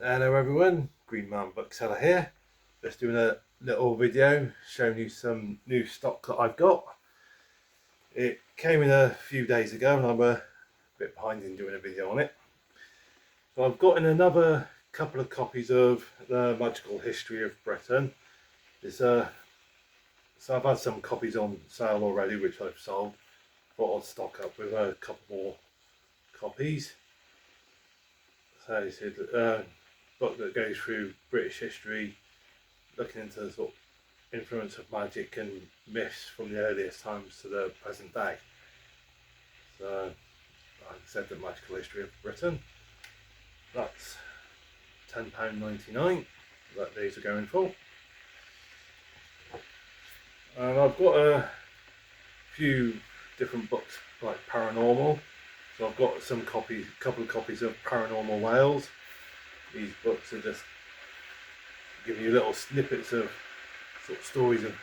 Hello everyone, Green Man Bookseller here. Just doing a little video showing you some new stock that I've got. It came in a few days ago and I'm a bit behind in doing a video on it. So I've got in another couple of copies of the Magical History of Britain. So I've had some copies on sale already which I've sold. Thought I'd stock up with a couple more copies. So it's a book that goes through British history, looking into the sort of influence of magic and myths from the earliest times to the present day. So, like I said, the Magical History of Britain. That's £10.99 that these are going for. And I've got a few different books like paranormal. So I've got couple of copies of Paranormal Wales. These books are just giving you little snippets of sort of stories of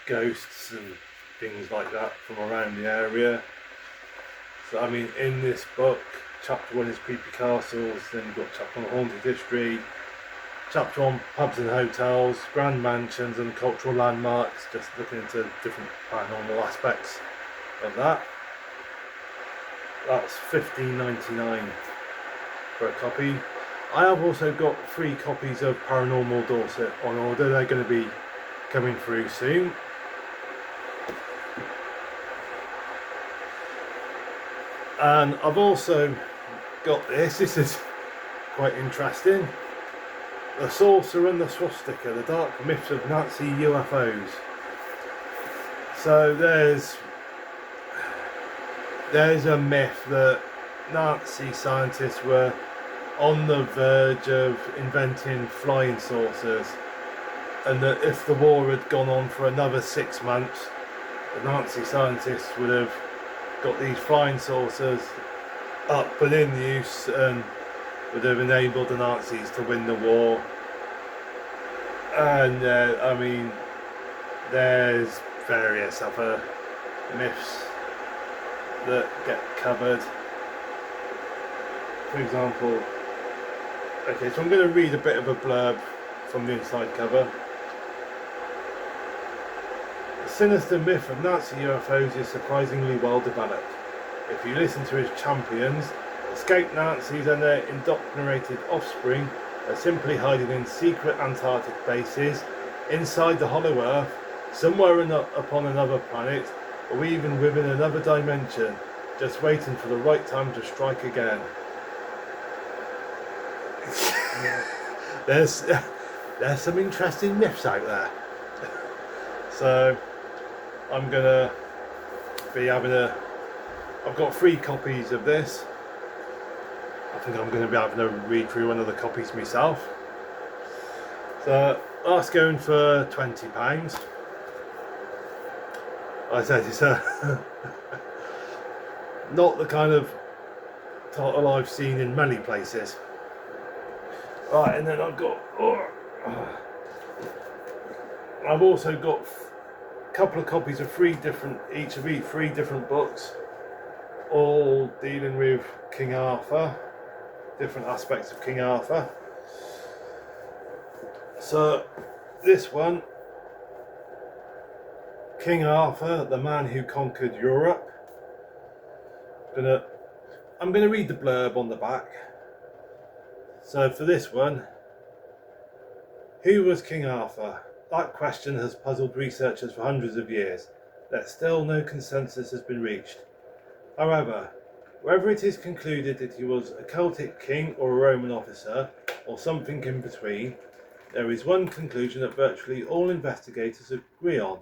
ghosts and things like that from around the area. So I mean, in this book, chapter 1 is creepy castles, then you've got chapter 1 haunted history, chapter 1 pubs and hotels, grand mansions and cultural landmarks, just looking into different paranormal aspects of that. That's £15.99 for a copy. I have also got 3 copies of Paranormal Dorset on order. They're going to be coming through soon. And I've also got this is quite interesting. The Saucer and the Swastika, the Dark Myths of Nazi UFOs. So there's a myth that Nazi scientists were on the verge of inventing flying saucers, and that if the war had gone on for another 6 months, the Nazi scientists would have got these flying saucers up and in use and would have enabled the Nazis to win the war. And I mean, there's various other myths that get covered. For example, okay, so I'm going to read a bit of a blurb from the inside cover. The sinister myth of Nazi UFOs is surprisingly well developed. If you listen to his champions, escaped Nazis and their indoctrinated offspring are simply hiding in secret Antarctic bases, inside the hollow earth, somewhere upon another planet, or even within another dimension, just waiting for the right time to strike again. There's some interesting myths out there. So I'm gonna be having I've got 3 copies of this. I think I'm going to be having a read through one of the copies myself. So that's going for £20. Like I said, it's not the kind of title I've seen in many places. Right, and then I've also got a couple of copies of 3 different books, all dealing with King Arthur, different aspects of King Arthur. So this one, King Arthur, the man who conquered Europe. I'm gonna read the blurb on the back. So for this one, who was King Arthur? That question has puzzled researchers for hundreds of years, yet still no consensus has been reached. However, whether it is concluded that he was a Celtic king or a Roman officer, or something in between, there is one conclusion that virtually all investigators agree on.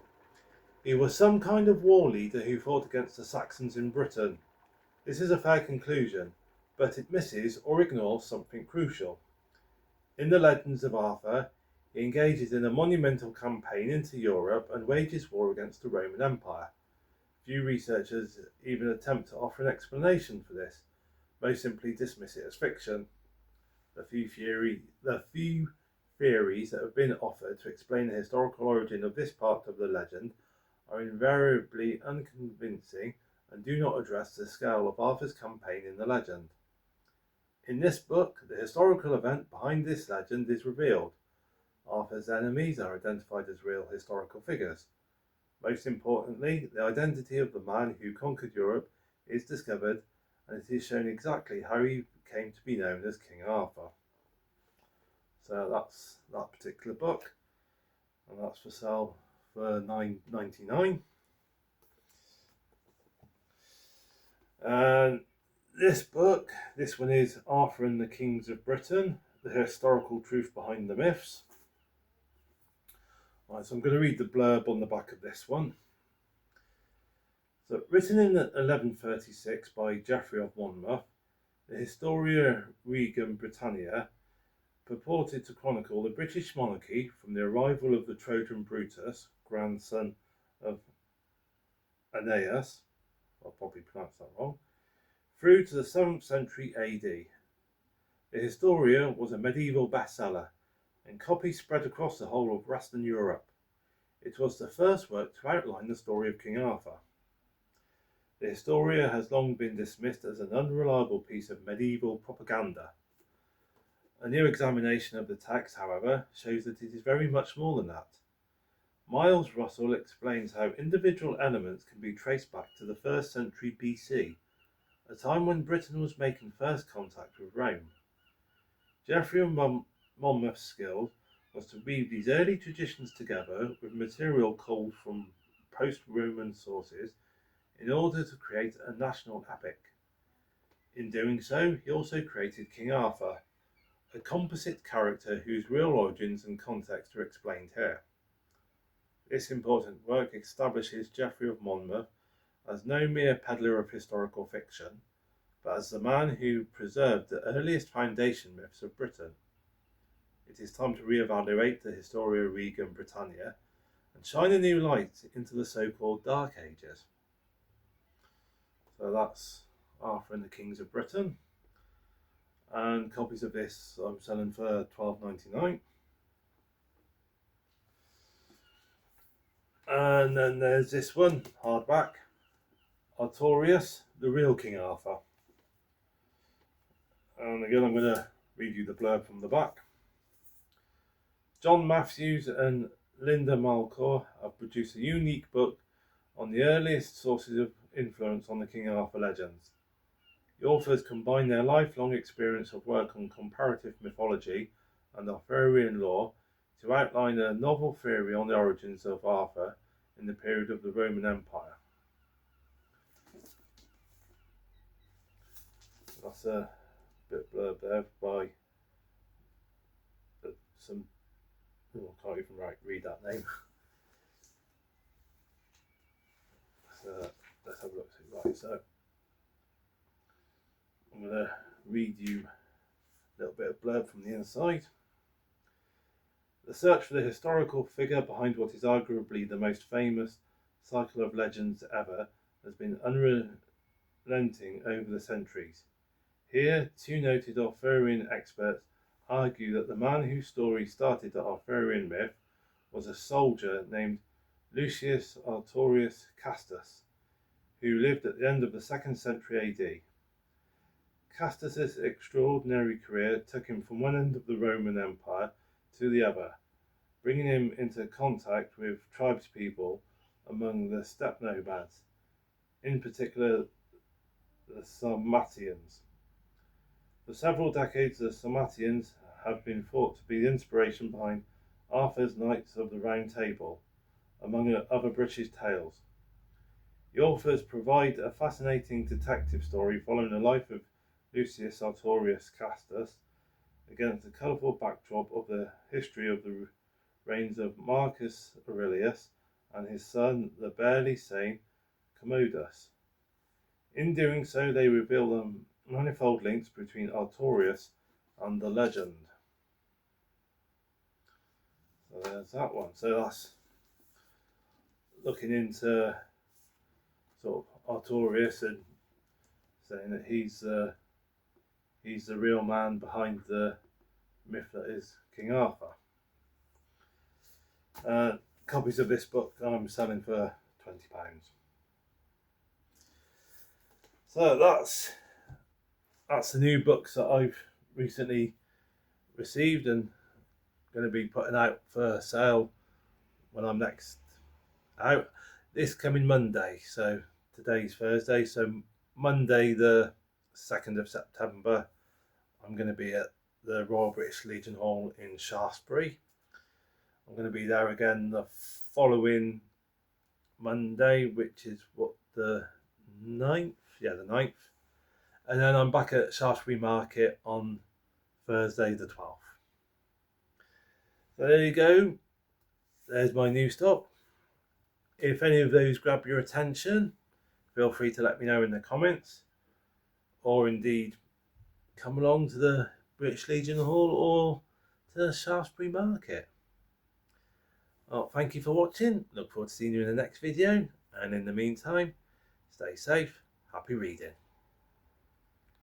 He was some kind of war leader who fought against the Saxons in Britain. This is a fair conclusion, but it misses or ignores something crucial. In the legends of Arthur, he engages in a monumental campaign into Europe and wages war against the Roman Empire. Few researchers even attempt to offer an explanation for this. Most simply dismiss it as fiction. The few theories that have been offered to explain the historical origin of this part of the legend are invariably unconvincing and do not address the scale of Arthur's campaign in the legend. In this book, the historical event behind this legend is revealed. Arthur's enemies are identified as real historical figures. Most importantly, the identity of the man who conquered Europe is discovered, and it is shown exactly how he came to be known as King Arthur. So that's that particular book, and that's for sale for $9.99. And this book, this one is Arthur and the Kings of Britain, the historical truth behind the myths. Right, so I'm going to read the blurb on the back of this one. So, written in 1136 by Geoffrey of Monmouth, the Historia Regum Britannia purported to chronicle the British monarchy from the arrival of the Trojan Brutus, grandson of Aeneas, I'll probably pronounce that wrong, through to the 7th century AD. The Historia was a medieval bestseller, and copies spread across the whole of Western Europe. It was the first work to outline the story of King Arthur. The Historia has long been dismissed as an unreliable piece of medieval propaganda. A new examination of the text, however, shows that it is very much more than that. Miles Russell explains how individual elements can be traced back to the 1st century BC, a time when Britain was making first contact with Rome. Geoffrey of Monmouth's skill was to weave these early traditions together with material culled from post-Roman sources in order to create a national epic. In doing so, he also created King Arthur, a composite character whose real origins and context are explained here. This important work establishes Geoffrey of Monmouth as no mere peddler of historical fiction, but as the man who preserved the earliest foundation myths of Britain. It is time to re-evaluate the Historia Regum Britannia and shine a new light into the so-called Dark Ages. So that's Arthur and the Kings of Britain, and copies of this I'm selling for $12.99. And then there's this one, hardback, Artorius, the real King Arthur. And again, I'm going to read you the blurb from the back. John Matthews and Linda Malcor have produced a unique book on the earliest sources of influence on the King Arthur legends. The authors combine their lifelong experience of work on comparative mythology and Arthurian lore to outline a novel theory on the origins of Arthur in the period of the Roman Empire. That's a bit blurb there by some, I can't even read that name. So let's have a look. Right, so I'm going to read you a little bit of blurb from the inside. The search for the historical figure behind what is arguably the most famous cycle of legends ever has been unrelenting over the centuries. Here, two noted Arthurian experts argue that the man whose story started the Arthurian myth was a soldier named Lucius Artorius Castus, who lived at the end of the 2nd century AD. Castus's extraordinary career took him from one end of the Roman Empire to the other, bringing him into contact with tribespeople among the steppe nomads, in particular the Sarmatians. For several decades, the Sarmatians have been thought to be the inspiration behind Arthur's Knights of the Round Table, among other British tales. The authors provide a fascinating detective story following the life of Lucius Artorius Castus against the colourful backdrop of the history of the reigns of Marcus Aurelius and his son, the barely sane Commodus. In doing so, they reveal the manifold links between Artorius and the legend. So there's that one. So that's looking into sort of Artorius and saying that he's the real man behind the myth that is King Arthur. Copies of this book I'm selling for £20. So that's that's the new books that I've recently received and going to be putting out for sale when I'm next out this coming Monday. So today's Thursday, so Monday the 2nd of September I'm going to be at the Royal British Legion Hall in Shaftesbury. I'm going to be there again the following Monday, which is what, the 9th? Yeah, the 9th. And then I'm back at Shaftesbury Market on Thursday the 12th. So there you go. There's my new stop. If any of those grab your attention, feel free to let me know in the comments, or indeed come along to the British Legion Hall or to the Shaftesbury Market. Well, thank you for watching. Look forward to seeing you in the next video, and in the meantime, stay safe, happy reading.